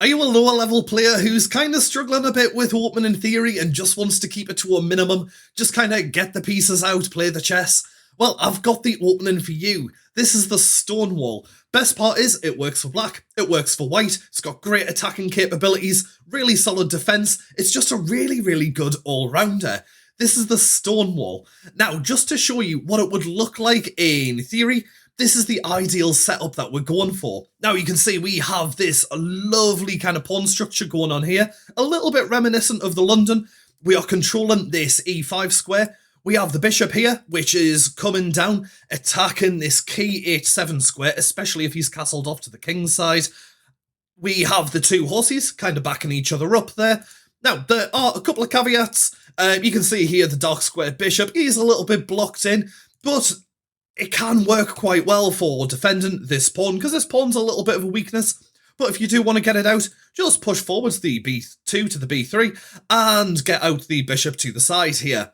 Are you a lower level player who's kind of struggling a bit with opening theory and just wants to keep it to a minimum? Just kind of get the pieces out, play the chess? Well, I've got the opening for you. This is the Stonewall. Best part is, it works for black, it works for white, it's got great attacking capabilities, really solid defense, it's just a really good all-rounder. This is the Stonewall. Now, just to show you what it would look like in theory, this is the ideal setup that we're going for. Now you can see we have this lovely kind of pawn structure going on here, a little bit reminiscent of the London. We are controlling this e5 square. We have the bishop here, which is coming down, attacking this key h7 square, especially if he's castled off to the king's side. We have the two horses kind of backing each other up there. Now, there are a couple of caveats. You can see here the dark square bishop is a little bit blocked in, but it can work quite well for defending this pawn, because this pawn's a little bit of a weakness. But if you do want to get it out, just push forwards the b2 to the b3 and get out the bishop to the side here.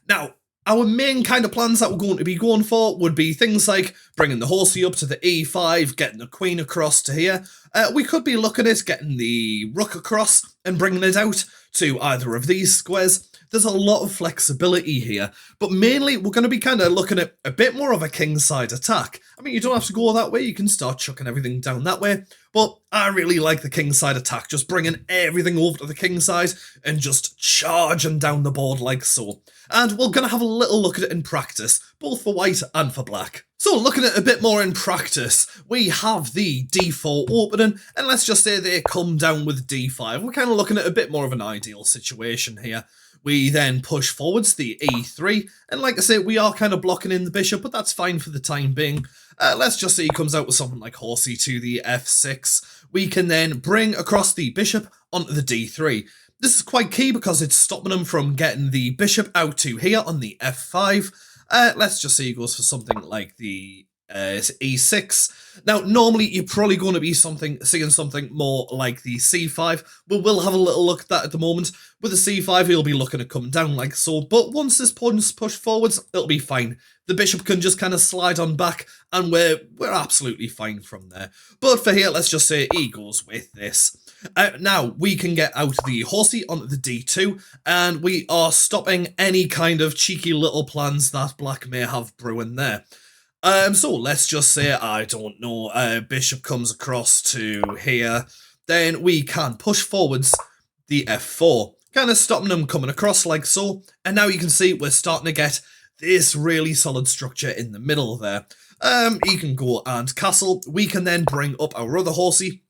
Now, our main kind of plans that we're going to be going for would be things like bringing the horsey up to the e5, getting the queen across to here. We could be looking at getting the rook across and bringing it out to either of these squares. There's a lot of flexibility here, but mainly we're going to be kind of looking at a bit more of a kingside attack. I mean, you don't have to go that way, you can start chucking everything down that way, but I really like the kingside attack, just bringing everything over to the kingside and just charging down the board like so. And we're going to have a little look at it in practice, both for white and for black. So looking at it a bit more in practice, we have the d4 opening, and let's just say they come down with d5. We're kind of looking at a bit more of an ideal situation here. We then push forwards the e3, and like I say, we are kind of blocking in the bishop, but that's fine for the time being. Let's just say he comes out with something like horsey to the f6. We can then bring across the bishop onto the d3. This is quite key because it's stopping him from getting the bishop out to here on the f5. Let's just say he goes for something like the e6. Now, normally you're probably going to be seeing something more like the c5, but we'll have a little look at that at the moment. With the c5, he'll be looking at coming down like so, but once this pawn's pushed forwards, it'll be fine. The bishop can just kind of slide on back, and we're absolutely fine from there. But for here, let's just say he goes with this. Now, we can get out the horsey onto the d2, and we are stopping any kind of cheeky little plans that black may have brewing there. So let's just say, I don't know, bishop comes across to here, then we can push forwards the f4, kind of stopping them coming across like so, and now you can see we're starting to get this really solid structure in the middle there. He can go and castle, we can then bring up our other horsey,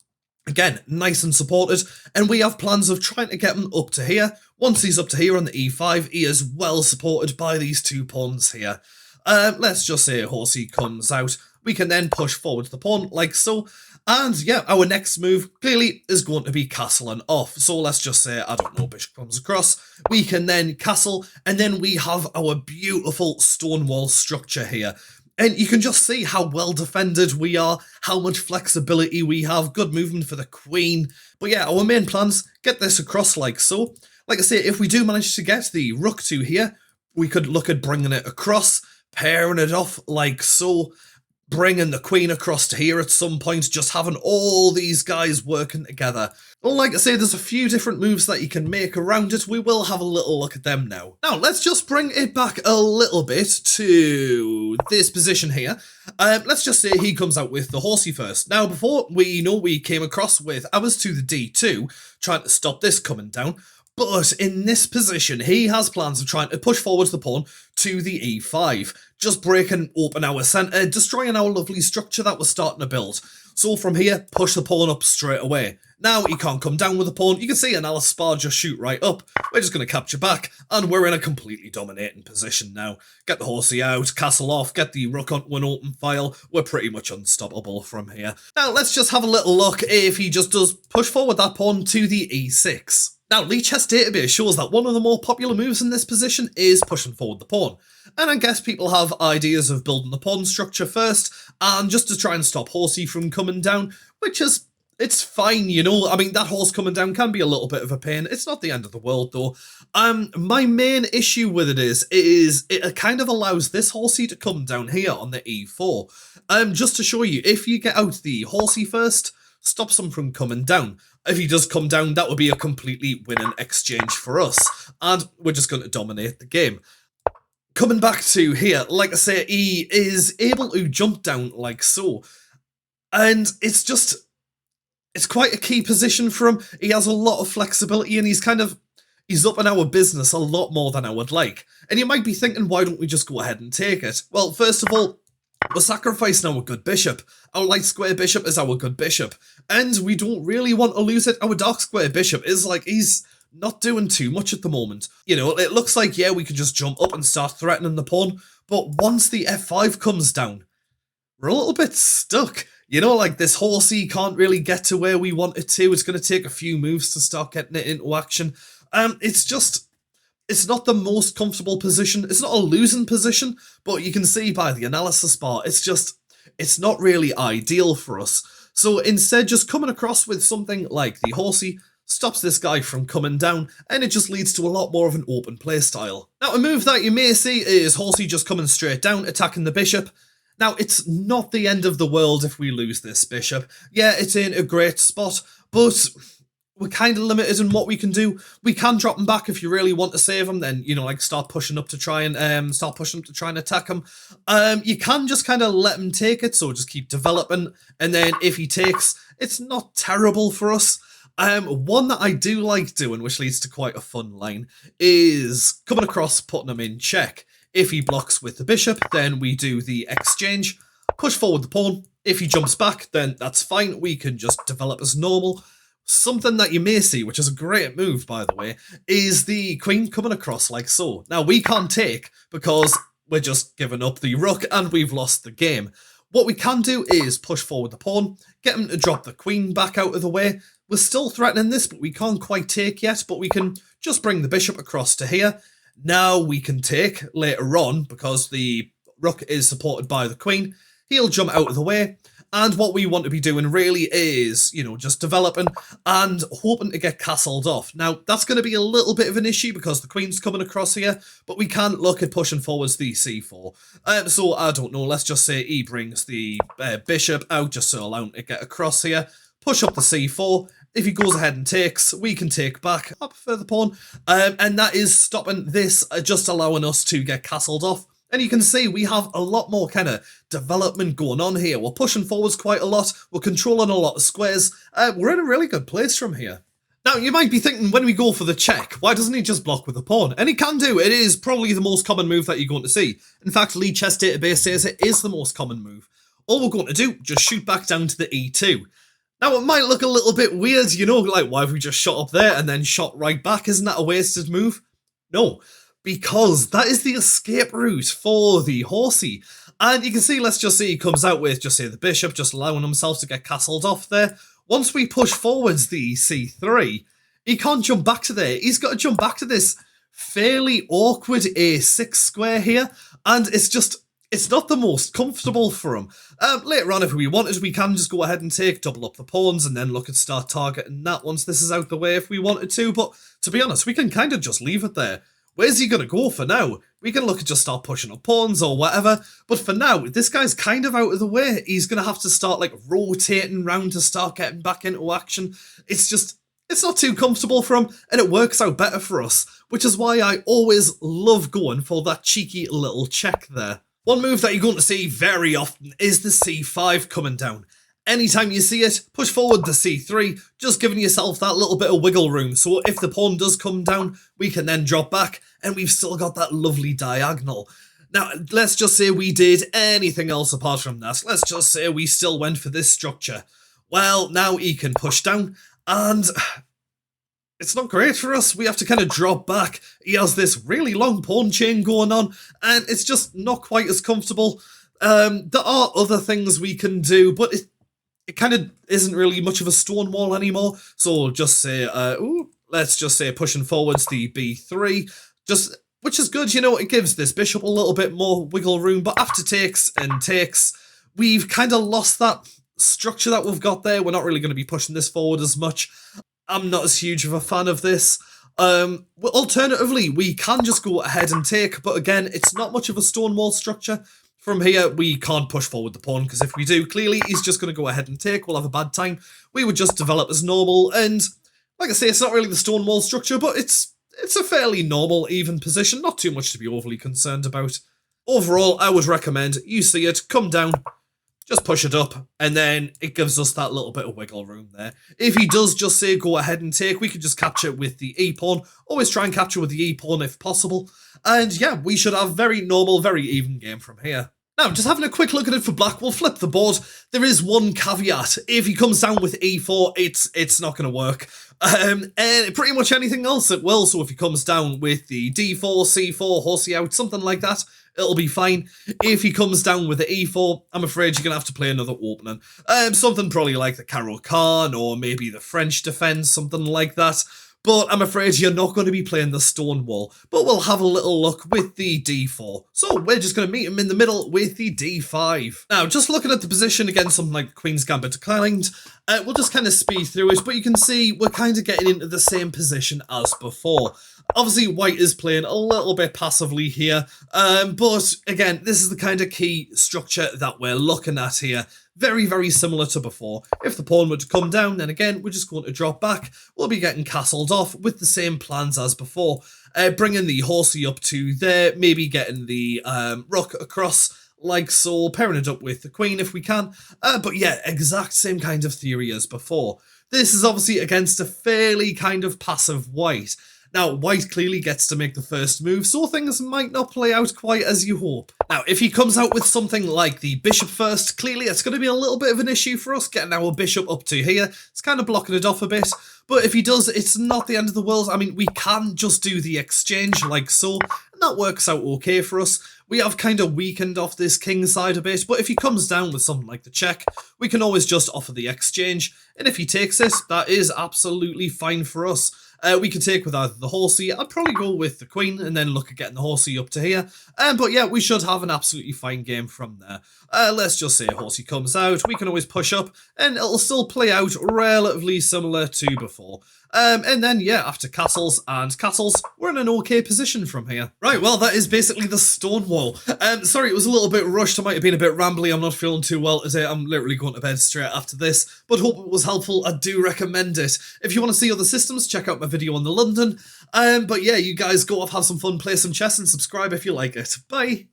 again, nice and supported, and we have plans of trying to get him up to here. Once he's up to here on the e5, he is well supported by these two pawns here. Let's just say horsey comes out. We can then push forward the pawn like so. And yeah, our next move clearly is going to be castling off. So let's just say, I don't know, bishop comes across. We can then castle, and then we have our beautiful Stonewall structure here. And you can just see how well defended we are, how much flexibility we have, good movement for the queen. But yeah, our main plans, get this across like so. Like I say, if we do manage to get the rook to here, we could look at bringing it across, pairing it off like so, bringing the queen across to here at some point, just having all these guys working together. Well, like I say, there's a few different moves that you can make around it. We will have a little look at them now. Now, let's just bring it back a little bit to this position here. Let's just say he comes out with the horsey first. Now, before we came across with ours to the d2, trying to stop this coming down. But in this position, he has plans of trying to push forward the pawn to the e5, just breaking open our centre, destroying our lovely structure that we're starting to build. So from here, push the pawn up straight away. Now he can't come down with the pawn. You can see an Alispar just shoot right up. We're just going to capture back, and we're in a completely dominating position now. Get the horsey out, castle off, get the rook onto an open file. We're pretty much unstoppable from here. Now let's just have a little look if he just does push forward that pawn to the e6. Now, Lee Chess Database shows that one of the more popular moves in this position is pushing forward the pawn. And I guess people have ideas of building the pawn structure first, and just to try and stop horsey from coming down, which is, it's fine, you know. I mean, that horse coming down can be a little bit of a pain. It's not the end of the world, though. My main issue with it is it kind of allows this horsey to come down here on the e4. Just to show you, if you get out the horsey first, stops him from coming down. If he does come down, that would be a completely winning exchange for us, and we're just going to dominate the game. Coming back to here, like I say, he is able to jump down like so, and it's quite a key position for him. He has a lot of flexibility, and he's up in our business a lot more than I would like. And you might be thinking, why don't we just go ahead and take it? Well, first of all, we're sacrificing our good bishop. Our light square bishop is our good bishop, and we don't really want to lose it. Our dark square bishop is he's not doing too much at the moment. You know, it looks like, yeah, we could just jump up and start threatening the pawn, but once the f5 comes down, we're a little bit stuck. You know, this horsey can't really get to where we want it to. It's going to take a few moves to start getting it into action. It's not the most comfortable position. It's not a losing position, but you can see by the analysis bar, it's not really ideal for us. So instead, just coming across with something like the horsey stops this guy from coming down, and it just leads to a lot more of an open play style. Now, a move that you may see is horsey just coming straight down, attacking the bishop. Now, it's not the end of the world if we lose this bishop. Yeah, it's in a great spot, but we're kind of limited in what we can do. We can drop him back if you really want to save him, then, you know, start pushing up to try and attack him. You can just kind of let him take it, so just keep developing, and then if he takes, it's not terrible for us. One that I do like doing, which leads to quite a fun line, is coming across, putting him in check. If he blocks with the bishop, then we do the exchange, push forward the pawn. If he jumps back, then that's fine. We can just develop as normal. Something that you may see, which is a great move, by the way, is the queen coming across like so. Now, we can't take because we're just giving up the rook and we've lost the game. What we can do is push forward the pawn, get him to drop the queen back out of the way. We're still threatening this, but we can't quite take yet, but we can just bring the bishop across to here. Now we can take later on, because the rook is supported by the queen. He'll jump out of the way, and what we want to be doing really is, you know, just developing and hoping to get castled off. Now, that's going to be a little bit of an issue because the queen's coming across here, but we can look at pushing forwards the c4. So, I don't know, let's just say he brings the bishop out just to allow him to get across here, push up the c4. If he goes ahead and takes, we can take back. I prefer the pawn. And that is stopping this, just allowing us to get castled off. And you can see we have a lot more kind of development going on here. We're pushing forwards quite a lot. We're controlling a lot of squares. We're in a really good place from here. Now, you might be thinking, when we go for the check, why doesn't he just block with the pawn? And he can do. It is probably the most common move that you're going to see. In fact, Lead Chess Database says it is the most common move. All we're going to do, just shoot back down to the e2. Now, it might look a little bit weird, you know, why have we just shot up there and then shot right back? Isn't that a wasted move? No, because that is the escape route for the horsey. And you can see, let's just see, he comes out with, just say, the bishop, just allowing himself to get castled off there. Once we push forwards the c3, he can't jump back to there. He's got to jump back to this fairly awkward a6 square here, and it's not the most comfortable for him. Later on, if we wanted, we can just go ahead and double up the pawns and then look at start targeting that once this is out the way if we wanted to. But to be honest, we can kind of just leave it there. Where's he going to go for now? We can look at just start pushing up pawns or whatever. But for now, this guy's kind of out of the way. He's going to have to start rotating round to start getting back into action. It's not too comfortable for him, and it works out better for us, which is why I always love going for that cheeky little check there. One move that you're going to see very often is the c5 coming down. Anytime you see it, push forward the c3, just giving yourself that little bit of wiggle room, so if the pawn does come down, we can then drop back, and we've still got that lovely diagonal. Now, let's just say we did anything else apart from that. Let's just say we still went for this structure. Well, now he can push down, and it's not great for us. We have to kind of drop back. He has this really long pawn chain going on, and it's just not quite as comfortable. There are other things we can do, but it kind of isn't really much of a Stonewall anymore. So just say, let's just say pushing forwards the b3, which is good, you know, it gives this bishop a little bit more wiggle room, but after takes and takes, we've kind of lost that structure that we've got there. We're not really going to be pushing this forward as much. I'm not as huge of a fan of this. Alternatively, we can just go ahead and take, but again, it's not much of a Stonewall structure. From here, we can't push forward the pawn, because if we do, clearly he's just going to go ahead and take. We'll have a bad time. We would just develop as normal, and like I say, it's not really the Stonewall structure, but it's a fairly normal, even position. Not too much to be overly concerned about. Overall, I would recommend you see it, come down, just push it up, and then it gives us that little bit of wiggle room there. If he does just say go ahead and take, we could just capture with the e-pawn. Always try and capture with the e-pawn if possible. And yeah, we should have very normal, very even game from here. Now, just having a quick look at it for black, we'll flip the board. There is one caveat. If he comes down with e4, it's not going to work. And pretty much anything else it will. So if he comes down with the d4, c4, horsey out, something like that, it'll be fine. If he comes down with the e4, I'm afraid you're going to have to play another opening. Something probably like the Caro-Kann or maybe the French defense, something like that. But I'm afraid you're not going to be playing the Stonewall. But we'll have a little look with the d4. So we're just going to meet him in the middle with the d5. Now, just looking at the position against something like Queen's Gambit declined, we'll just kind of speed through it. But you can see we're kind of getting into the same position as before. Obviously, white is playing a little bit passively here. But again, this is the kind of key structure that we're looking at here. Very, very similar to before. If the pawn were to come down, then again, we're just going to drop back. We'll be getting castled off with the same plans as before. Bringing the horsey up to there, maybe getting the rook across like so, pairing it up with the queen if we can. But yeah, exact same kind of theory as before. This is obviously against a fairly kind of passive white. Now, white clearly gets to make the first move, so things might not play out quite as you hope. Now, if he comes out with something like the bishop first, clearly it's going to be a little bit of an issue for us, getting our bishop up to here. It's kind of blocking it off a bit. But if he does, it's not the end of the world. I mean, we can just do the exchange like so, and that works out okay for us. We have kind of weakened off this king side a bit, but if he comes down with something like the check, we can always just offer the exchange. And if he takes it, that is absolutely fine for us. We could take with either the horsey. I'd probably go with the queen and then look at getting the horsey up to here. But yeah, we should have an absolutely fine game from there. Let's just say horsey comes out. We can always push up and it'll still play out relatively similar to before. And then, yeah, after castles and castles, we're in an okay position from here. Right, well, that is basically the Stonewall. Sorry, it was a little bit rushed. I might have been a bit rambly. I'm not feeling too well today. I'm literally going to bed straight after this, but hope it was helpful. I do recommend it. If you want to see other systems, check out my video on the London. But yeah, you guys go off, have some fun, play some chess, and subscribe if you like it. Bye.